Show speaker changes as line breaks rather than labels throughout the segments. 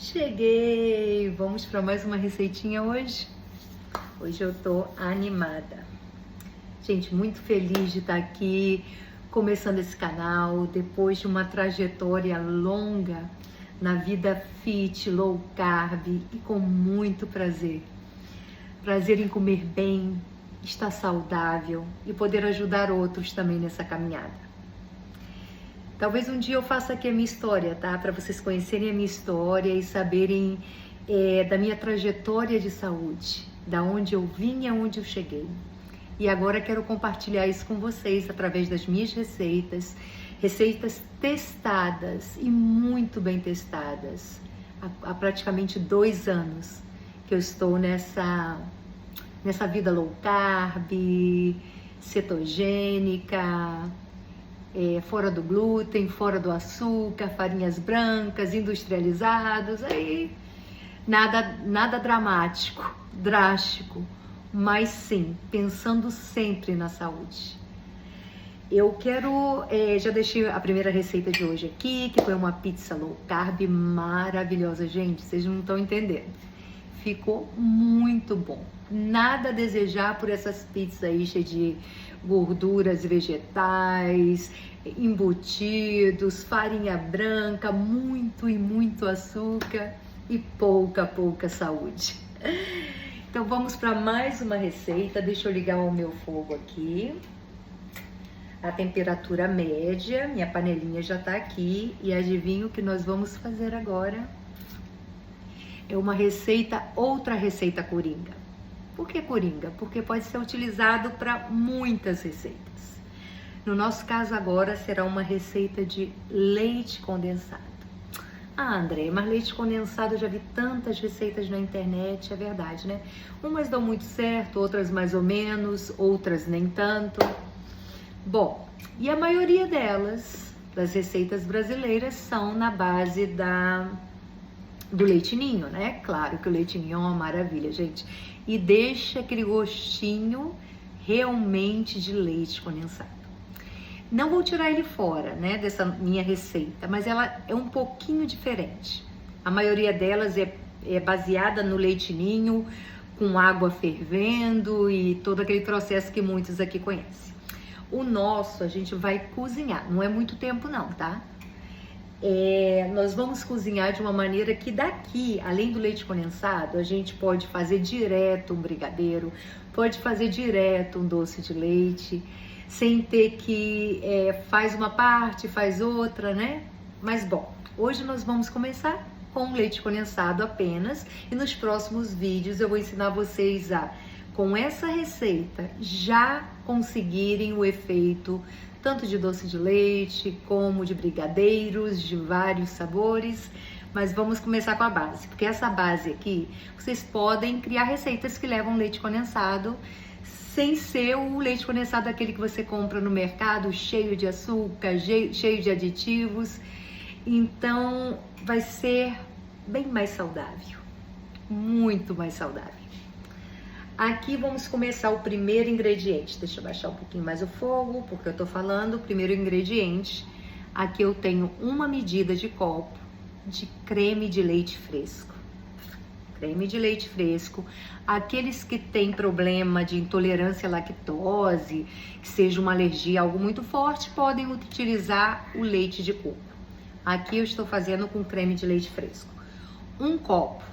Cheguei! Vamos para mais uma receitinha hoje? Hoje eu tô animada. Gente, muito feliz de estar aqui começando esse canal depois de uma trajetória longa na vida fit, low carb e com muito prazer. Prazer em comer bem, estar saudável e poder ajudar outros também nessa caminhada. Talvez um dia eu faça aqui a minha história, tá? Para vocês conhecerem a minha história e saberem da minha trajetória de saúde, da onde eu vim e aonde eu cheguei. E agora quero compartilhar isso com vocês através das minhas receitas, receitas testadas e muito bem testadas. Há praticamente 2 anos que eu estou nessa vida low carb, cetogênica, fora do glúten, fora do açúcar, farinhas brancas, industrializados, aí nada dramático, drástico, mas sim, pensando sempre na saúde. Eu quero, já deixei a primeira receita de hoje aqui, que foi uma pizza low carb maravilhosa, gente, vocês não estão entendendo. Ficou muito bom. Nada a desejar por essas pizzas aí cheias de gorduras vegetais, embutidos, farinha branca, muito e muito açúcar e pouca saúde. Então vamos para mais uma receita. Deixa eu ligar o meu fogo aqui. A temperatura média, minha panelinha já tá aqui e adivinha o que nós vamos fazer agora? É uma receita, outra receita coringa. Por que coringa? Porque pode ser utilizado para muitas receitas. No nosso caso agora será uma receita de leite condensado. Ah, André, mas leite condensado eu já vi tantas receitas na internet, é verdade, né? Umas dão muito certo, outras mais ou menos, outras nem tanto. Bom, e a maioria delas, das receitas brasileiras, são na base do leite ninho, né? Claro que o leite ninho é uma maravilha, gente. E deixa aquele gostinho realmente de leite condensado. Não vou tirar ele fora, né, dessa minha receita, mas ela é um pouquinho diferente. A maioria delas é baseada no leite ninho, com água fervendo e todo aquele processo que muitos aqui conhecem. O nosso a gente vai cozinhar, não é muito tempo não, tá? Nós vamos cozinhar de uma maneira que daqui, além do leite condensado, a gente pode fazer direto um brigadeiro, pode fazer direto um doce de leite, sem ter que faz uma parte, faz outra, né? Mas bom, hoje nós vamos começar com leite condensado apenas e nos próximos vídeos eu vou ensinar vocês com essa receita, já conseguirem o efeito tanto de doce de leite, como de brigadeiros, de vários sabores, mas vamos começar com a base, porque essa base aqui, vocês podem criar receitas que levam leite condensado, sem ser o leite condensado aquele que você compra no mercado, cheio de açúcar, cheio de aditivos, então vai ser bem mais saudável, muito mais saudável. Aqui vamos começar o primeiro ingrediente. Deixa eu baixar um pouquinho mais o fogo, porque eu tô falando o primeiro ingrediente. Aqui eu tenho uma medida de copo de creme de leite fresco. Creme de leite fresco. Aqueles que têm problema de intolerância à lactose, que seja uma alergia, algo muito forte, podem utilizar o leite de coco. Aqui eu estou fazendo com creme de leite fresco. 1 copo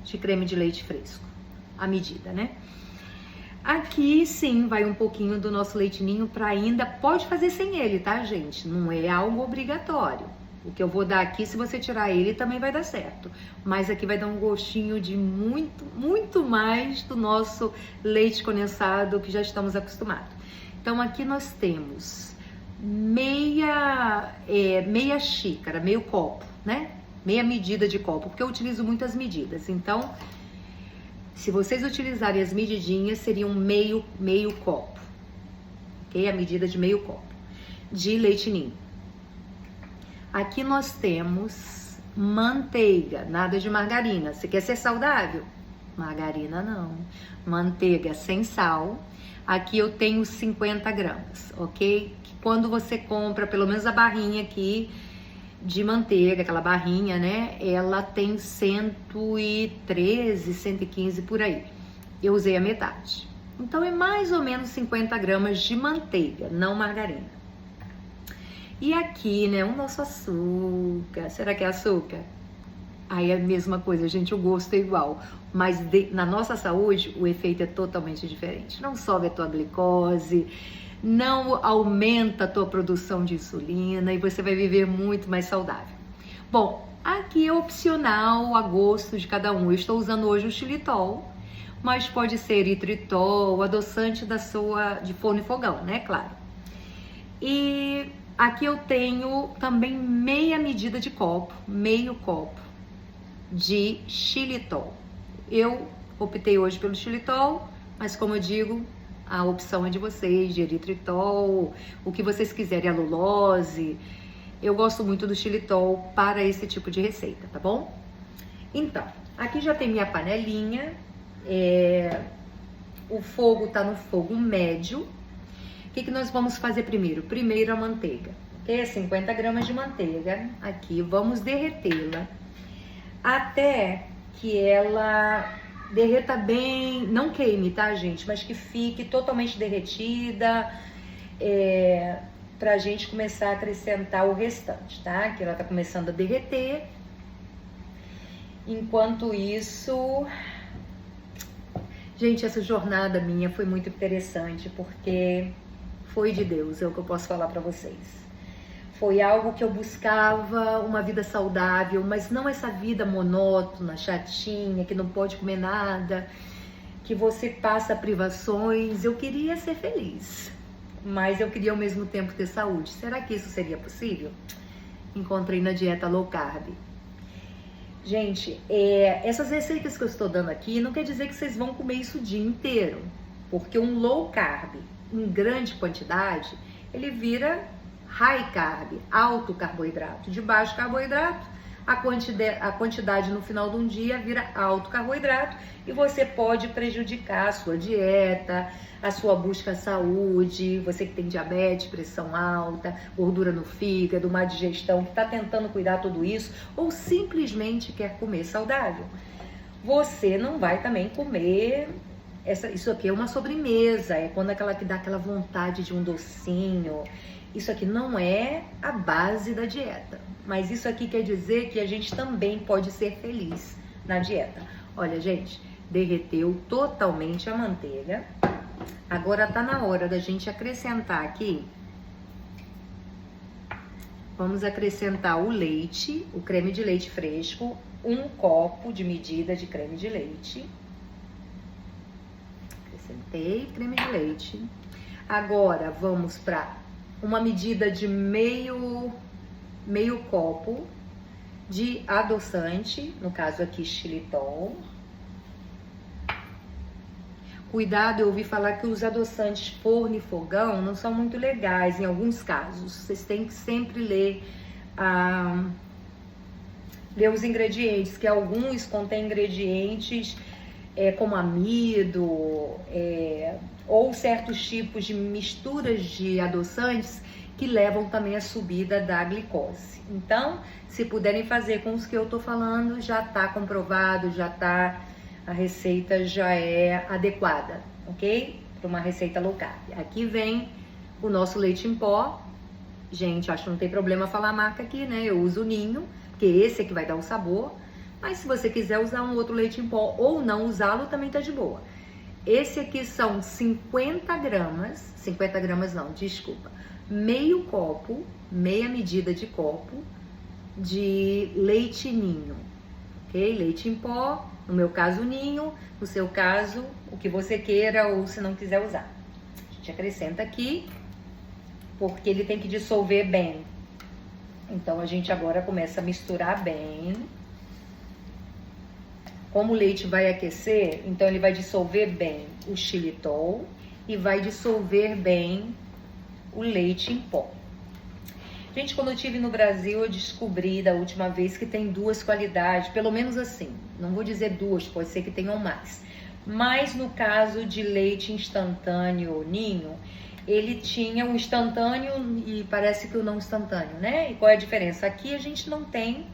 de creme de leite fresco. A medida, né? Aqui sim vai um pouquinho do nosso leite ninho para ainda, pode fazer sem ele, tá, gente? Não é algo obrigatório. O que eu vou dar aqui, se você tirar ele, também vai dar certo. Mas aqui vai dar um gostinho de muito mais do nosso leite condensado que já estamos acostumados. Então aqui nós temos meia xícara, meio copo, né? Meia medida de copo, porque eu utilizo muitas medidas. Então, se vocês utilizarem as medidinhas, seriam meio copo, ok? A medida de meio copo de leite ninho. Aqui nós temos manteiga, nada de margarina. Você quer ser saudável? Margarina não. Manteiga sem sal. Aqui eu tenho 50 gramas, ok? Quando você compra, pelo menos a barrinha aqui, de manteiga, aquela barrinha, né? Ela tem 113, 115 por aí. Eu usei a metade. Então é mais ou menos 50 gramas de manteiga, não margarina. E aqui, né, o nosso açúcar. Será que é açúcar? Aí é a mesma coisa, gente, o gosto é igual. Mas na nossa saúde, o efeito é totalmente diferente. Não sobe a tua glicose, não aumenta a tua produção de insulina e você vai viver muito mais saudável. Bom, aqui é opcional, a gosto de cada um. Eu estou usando hoje o xilitol, mas pode ser eritritol, adoçante de forno e fogão, né? Claro. E aqui eu tenho também meia medida de copo, meio copo de xilitol. Eu optei hoje pelo xilitol, mas como eu digo, a opção é de vocês, de eritritol, o que vocês quiserem, a lulose. Eu gosto muito do xilitol para esse tipo de receita, tá bom? Então, aqui já tem minha panelinha, o fogo tá no fogo médio. O que nós vamos fazer primeiro? Primeiro a manteiga, ok? 50 gramas de manteiga, aqui, vamos derretê-la até que ela derreta bem, não queime, tá, gente? Mas que fique totalmente derretida, pra gente começar a acrescentar o restante, tá? Que ela tá começando a derreter. Enquanto isso, gente, essa jornada minha foi muito interessante, porque foi de Deus, é o que eu posso falar pra vocês. Foi algo que eu buscava, uma vida saudável, mas não essa vida monótona, chatinha, que não pode comer nada, que você passa privações. Eu queria ser feliz, mas eu queria ao mesmo tempo ter saúde. Será que isso seria possível? Encontrei na dieta low carb. Gente, essas receitas que eu estou dando aqui não quer dizer que vocês vão comer isso o dia inteiro, porque um low carb em grande quantidade, ele vira high carb, alto carboidrato. De baixo carboidrato, a quantidade no final de um dia vira alto carboidrato e você pode prejudicar a sua dieta, a sua busca à saúde, você que tem diabetes, pressão alta, gordura no fígado, má digestão, que está tentando cuidar tudo isso ou simplesmente quer comer saudável. Você não vai também comer... Isso aqui é uma sobremesa, é quando que dá aquela vontade de um docinho. Isso aqui não é a base da dieta, mas isso aqui quer dizer que a gente também pode ser feliz na dieta. Olha, gente, derreteu totalmente a manteiga. Agora tá na hora da gente acrescentar aqui. Vamos acrescentar o leite, o creme de leite fresco, 1 copo de medida de creme de leite. Acrescentei creme de leite. Agora vamos para uma medida de meio copo de adoçante, no caso aqui xilitol. Cuidado, eu ouvi falar que os adoçantes forno e fogão não são muito legais em alguns casos. Vocês têm que sempre ler os ingredientes, que alguns contêm ingredientes como amido, ou certos tipos de misturas de adoçantes que levam também à subida da glicose. Então, se puderem fazer com os que eu tô falando, já tá comprovado, a receita já é adequada, ok? Para uma receita low carb. Aqui vem o nosso leite em pó. Gente, acho que não tem problema falar a marca aqui, né? Eu uso o Ninho, porque esse é que vai dar o sabor. Mas se você quiser usar um outro leite em pó ou não usá-lo, também tá de boa. Esse aqui são 50 gramas não, desculpa, meio copo, meia medida de copo de leite Ninho, ok? Leite em pó, no meu caso Ninho, no seu caso, o que você queira ou se não quiser usar. A gente acrescenta aqui, porque ele tem que dissolver bem. Então a gente agora começa a misturar bem. Como o leite vai aquecer, então ele vai dissolver bem o xilitol e vai dissolver bem o leite em pó. Gente, quando eu estive no Brasil, eu descobri da última vez que tem 2 qualidades, pelo menos assim, não vou dizer 2, pode ser que tenham mais. Mas no caso de leite instantâneo Ninho, ele tinha o instantâneo e parece que o não instantâneo, né? E qual é a diferença? Aqui a gente não tem,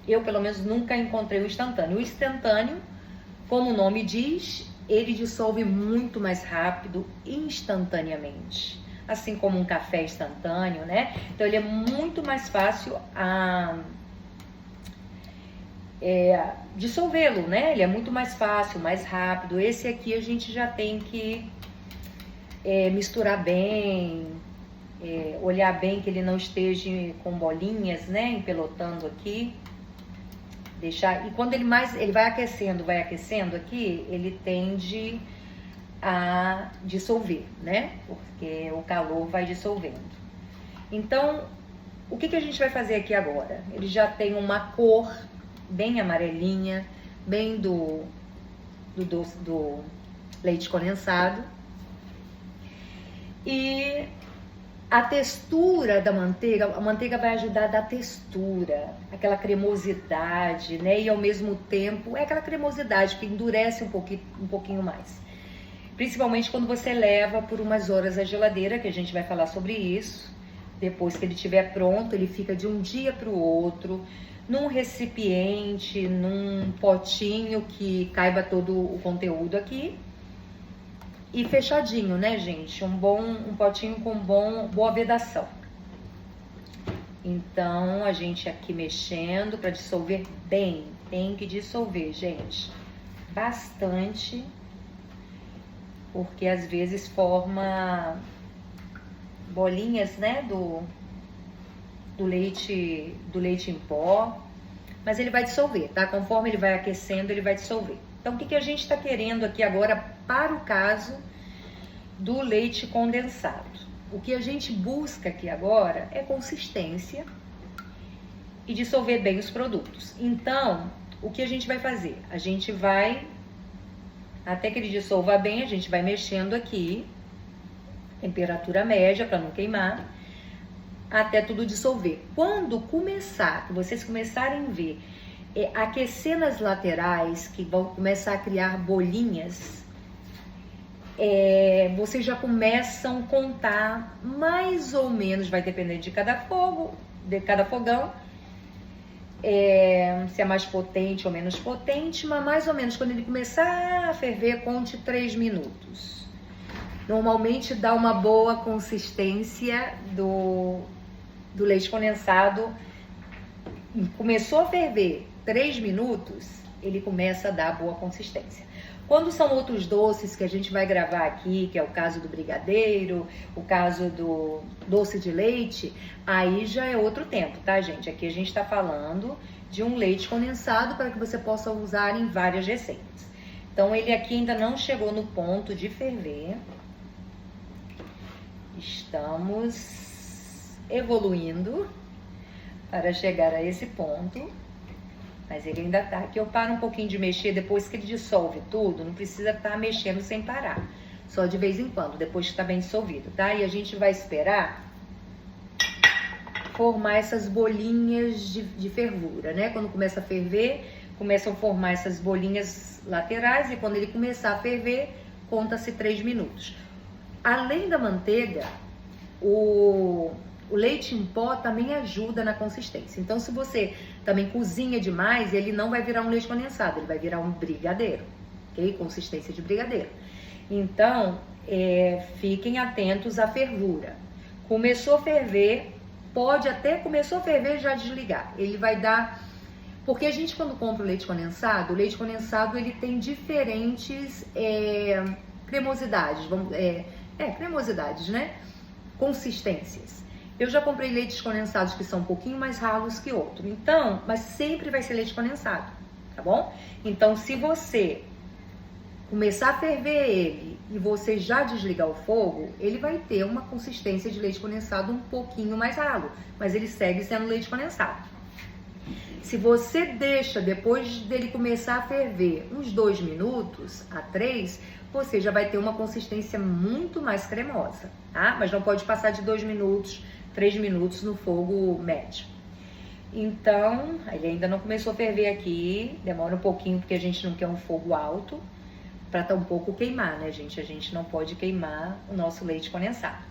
eu pelo menos nunca encontrei o instantâneo. O instantâneo, como o nome diz, ele dissolve muito mais rápido, instantaneamente. Assim como um café instantâneo, né? Então ele é muito mais fácil a dissolvê-lo, né? Ele é muito mais fácil, mais rápido. Esse aqui a gente já tem que misturar bem, olhar bem que ele não esteja com bolinhas, né? Empelotando aqui. Deixar, e quando ele vai aquecendo aqui, ele tende a dissolver, né? Porque o calor vai dissolvendo. Então, o que a gente vai fazer aqui agora? Ele já tem uma cor bem amarelinha, bem do leite condensado. E a textura da manteiga, a manteiga vai ajudar a dar textura, aquela cremosidade, né? E ao mesmo tempo, é aquela cremosidade que endurece um pouquinho mais. Principalmente quando você leva por umas horas à geladeira, que a gente vai falar sobre isso. Depois que ele estiver pronto, ele fica de um dia para o outro, num recipiente, num potinho que caiba todo o conteúdo aqui. E fechadinho, né, gente? Um potinho com boa vedação. Então, a gente aqui mexendo para dissolver bem. Tem que dissolver, gente. Bastante. Porque às vezes forma bolinhas, né, do leite em pó. Mas ele vai dissolver, tá? Conforme ele vai aquecendo, ele vai dissolver. Então, o que a gente está querendo aqui agora para o caso do leite condensado? O que a gente busca aqui agora é consistência e dissolver bem os produtos. Então, o que a gente vai fazer? A gente vai, até que ele dissolva bem, a gente vai mexendo aqui, temperatura média para não queimar, até tudo dissolver. Quando começar, que vocês começarem a ver, aquecer nas laterais, que vão começar a criar bolinhas, vocês já começam a contar mais ou menos, vai depender de cada fogo, de cada fogão, se é mais potente ou menos potente, mas mais ou menos quando ele começar a ferver, conte 3 minutos. Normalmente dá uma boa consistência do leite condensado. Começou a ferver 3 minutos, ele começa a dar boa consistência. Quando são outros doces que a gente vai gravar aqui, que é o caso do brigadeiro, o caso do doce de leite, aí já é outro tempo, tá, gente? Aqui a gente tá falando de um leite condensado para que você possa usar em várias receitas. Então, ele aqui ainda não chegou no ponto de ferver. Estamos evoluindo para chegar a esse ponto, mas ele ainda tá aqui. Eu paro um pouquinho de mexer depois que ele dissolve tudo, não precisa estar mexendo sem parar, só de vez em quando, depois que tá bem dissolvido, tá? E a gente vai esperar formar essas bolinhas de fervura, né? Quando começa a ferver, começam a formar essas bolinhas laterais, e quando ele começar a ferver, conta-se 3 minutos. Além da manteiga, o leite em pó também ajuda na consistência. Então, se você também cozinha demais, ele não vai virar um leite condensado, ele vai virar um brigadeiro, ok? Consistência de brigadeiro. Então, fiquem atentos à fervura. Começou a ferver, começou a ferver já desligar. Ele vai dar... Porque a gente, quando compra o leite condensado ele tem diferentes cremosidades, cremosidades, né? Consistências. Eu já comprei leites condensados que são um pouquinho mais ralos que outro. Então, mas sempre vai ser leite condensado, tá bom? Então, se você começar a ferver ele e você já desligar o fogo, ele vai ter uma consistência de leite condensado um pouquinho mais ralo, mas ele segue sendo leite condensado. Se você deixa, depois dele começar a ferver, uns 2 minutos a 3, você já vai ter uma consistência muito mais cremosa, tá? Mas não pode passar de 2 minutos, 3 minutos no fogo médio. Então, ele ainda não começou a ferver aqui, demora um pouquinho porque a gente não quer um fogo alto, para tampouco queimar, né, gente? A gente não pode queimar o nosso leite condensado.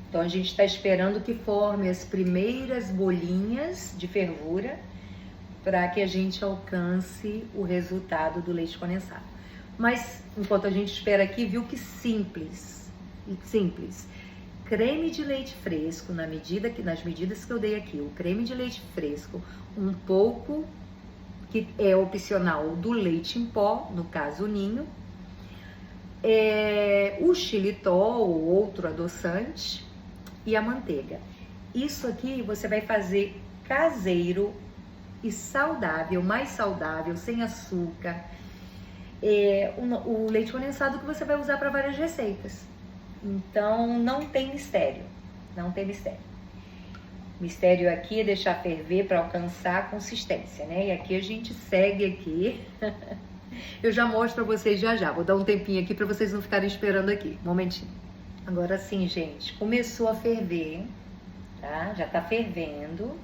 Então a gente está esperando que forme as primeiras bolinhas de fervura para que a gente alcance o resultado do leite condensado. Mas enquanto a gente espera aqui, viu que simples. Creme de leite fresco, nas medidas que eu dei aqui, o creme de leite fresco, um pouco, que é opcional, do leite em pó, no caso o ninho, o xilitol ou outro adoçante e a manteiga. Isso aqui você vai fazer caseiro e saudável, mais saudável, sem açúcar. O leite condensado que você vai usar para várias receitas. Então não tem mistério, não tem mistério. Mistério aqui é deixar ferver para alcançar a consistência, né? E aqui a gente segue aqui. Eu já mostro para vocês já. Vou dar um tempinho aqui para vocês não ficarem esperando aqui. Um momentinho. Agora sim, gente, começou a ferver, tá? Já tá fervendo,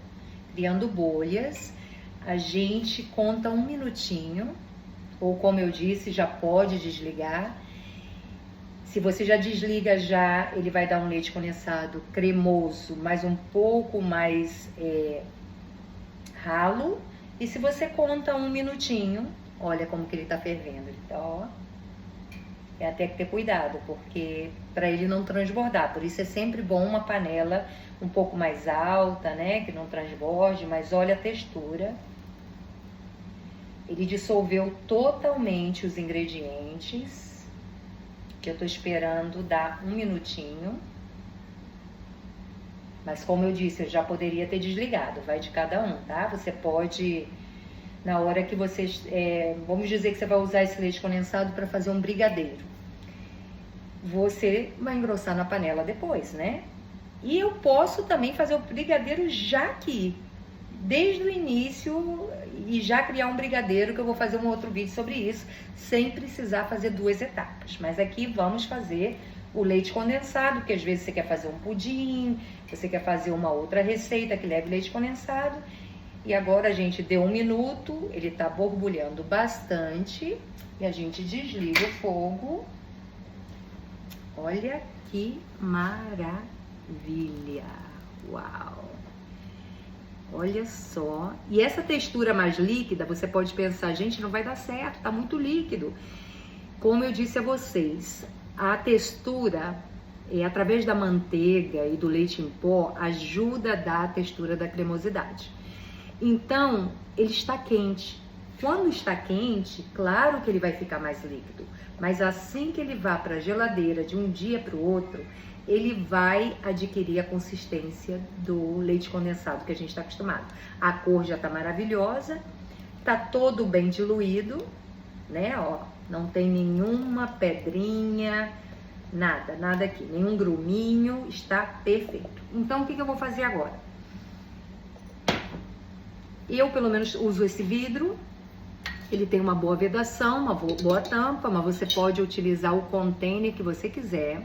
criando bolhas. A gente conta um minutinho, ou como eu disse, já pode desligar. Se você já desliga ele vai dar um leite condensado cremoso, mas um pouco mais ralo. E se você conta um minutinho, olha como que ele tá fervendo. Então, ó, até que ter cuidado, porque para ele não transbordar. Por isso é sempre bom uma panela um pouco mais alta, né, que não transborde. Mas olha a textura. Ele dissolveu totalmente os ingredientes. Que eu tô esperando dar um minutinho. Mas como eu disse, eu já poderia ter desligado, vai de cada um, tá? Você pode, na hora que você, vamos dizer que você vai usar esse leite condensado para fazer um brigadeiro. Você vai engrossar na panela depois, né? E eu posso também fazer o brigadeiro já aqui, desde o início, e já criar um brigadeiro, que eu vou fazer um outro vídeo sobre isso, sem precisar fazer 2 etapas. Mas aqui vamos fazer o leite condensado, que às vezes você quer fazer um pudim, você quer fazer uma outra receita que leve leite condensado. E agora a gente deu 1 minuto, ele tá borbulhando bastante, e a gente desliga o fogo. Olha que maravilha! Uau! Olha só. E essa textura mais líquida, você pode pensar, gente, não vai dar certo, tá muito líquido. Como eu disse a vocês, a textura, através da manteiga e do leite em pó, ajuda a dar a textura da cremosidade. Então, ele está quente. Quando está quente, claro que ele vai ficar mais líquido. Mas assim que ele vá para a geladeira de um dia para o outro, ele vai adquirir a consistência do leite condensado que a gente está acostumado. A cor já está maravilhosa, tá todo bem diluído, né? Ó, não tem nenhuma pedrinha, nada aqui, nenhum gruminho, está perfeito. Então, o que eu vou fazer agora? Eu, pelo menos, uso esse vidro. Ele tem uma boa vedação, uma boa tampa, mas você pode utilizar o container que você quiser.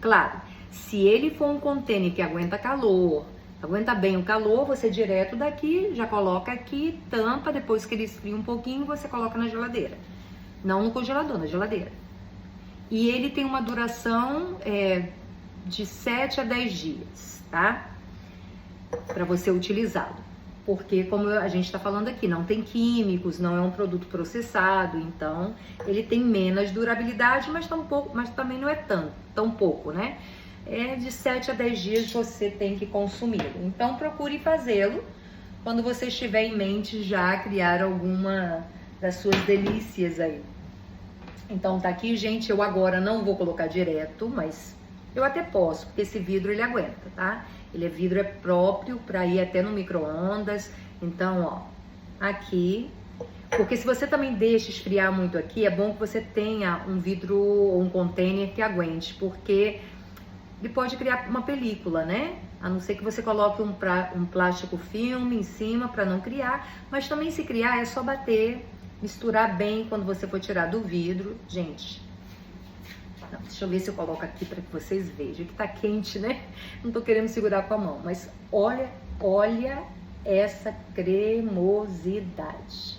Claro, se ele for um container que aguenta calor, aguenta bem o calor, você direto daqui, já coloca aqui, tampa, depois que ele esfria um pouquinho, você coloca na geladeira. Não no congelador, na geladeira. E ele tem uma duração de 7 a 10 dias, tá? Para você utilizá-lo. Porque, como a gente está falando aqui, não tem químicos, não é um produto processado, então ele tem menos durabilidade, mas também não é tão pouco, né? De 7 a 10 dias você tem que consumi-lo. Então procure fazê-lo quando você estiver em mente já criar alguma das suas delícias aí. Então tá aqui, gente, eu agora não vou colocar direto, mas eu até posso, porque esse vidro ele aguenta, tá? Vidro é próprio para ir até no micro-ondas. Então, ó, aqui. Porque se você também deixa esfriar muito aqui, é bom que você tenha um vidro ou um container que aguente, porque ele pode criar uma película, né? A não ser que você coloque um plástico filme em cima para não criar. Mas também se criar é só bater, misturar bem quando você for tirar do vidro. Gente, deixa eu ver se eu coloco aqui para que vocês vejam que tá quente, né? Não tô querendo segurar com a mão, mas olha essa cremosidade.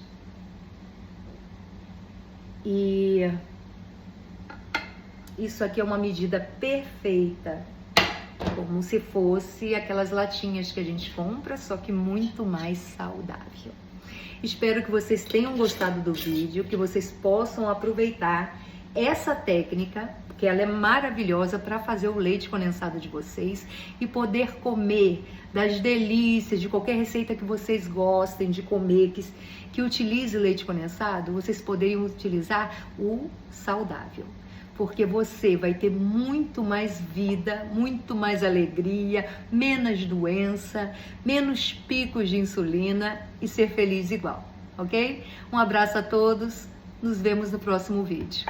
E isso aqui é uma medida perfeita, como se fosse aquelas latinhas que a gente compra, só que muito mais saudável. Espero que vocês tenham gostado do vídeo, que vocês possam aproveitar essa técnica, que ela é maravilhosa para fazer o leite condensado de vocês e poder comer das delícias, de qualquer receita que vocês gostem de comer, que utilize leite condensado, vocês poderiam utilizar o saudável. Porque você vai ter muito mais vida, muito mais alegria, menos doença, menos picos de insulina e ser feliz igual, ok? Um abraço a todos, nos vemos no próximo vídeo.